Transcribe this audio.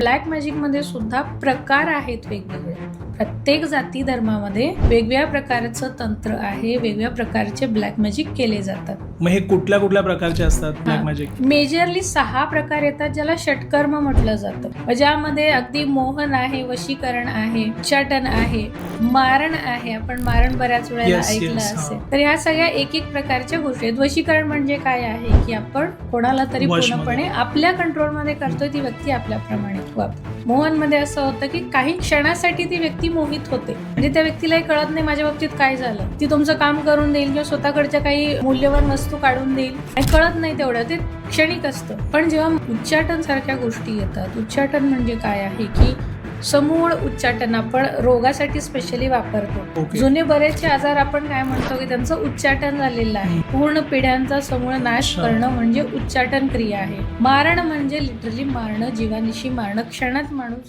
Black magic मध्ये सुद्धा प्रकार आहेत वेगवेगळे. प्रत्येक जाती धर्मामध्ये वेगवेगळ्या प्रकारचं तंत्र आहे, वेगवेगळ्या प्रकारचे ब्लॅक मॅजिक केले जातात. मग हे कुठल्या कुठल्या प्रकारचे असतात ब्लॅक मॅजिक? मेजरली 6 प्रकार येतात, ज्याला षटकर्म म्हटलं जातं, ज्यामध्ये अगदी मोहन आहे, वशीकरण आहे, उच्चाटन आहे, मारण आहे. आपण मारण बऱ्याच वेळेला ऐकलं असेल. तर ह्या सगळ्या एक एक प्रकारच्या गोष्टी आहेत. वशीकरण म्हणजे काय आहे की आपण कोणाला तरी पूर्णपणे आपल्या कंट्रोलमध्ये करतोय, ती व्यक्ती आपल्याप्रमाणे वागते. मोहन मध्ये असं होतं की काही क्षणासाठी ती व्यक्ती मोहित होते, म्हणजे त्या व्यक्तीलाही कळत नाही माझ्या बाबतीत काय झालं. ती तुमचं काम करून देईल किंवा स्वतःकडच्या काही मूल्यवान वस्तू काढून देईल आणि कळत नाही तेवढं, ते क्षणिक असतं. पण जेव्हा उच्चाटन सारख्या गोष्टी येतात, उच्चाटन म्हणजे काय आहे की समूळ उच्चाटन आपण रोगासाठी स्पेशली वापरतो. जुने बरेचसे आजार आपण काय म्हणतो की त्यांचं उच्चाटन झालेलं आहे. पूर्ण पिढ्यांचा समूळ नाश करणं म्हणजे उच्चाटन क्रिया आहे. मारण म्हणजे लिटरली मारणं, जीवानिशी मारणं, क्षणात माणूस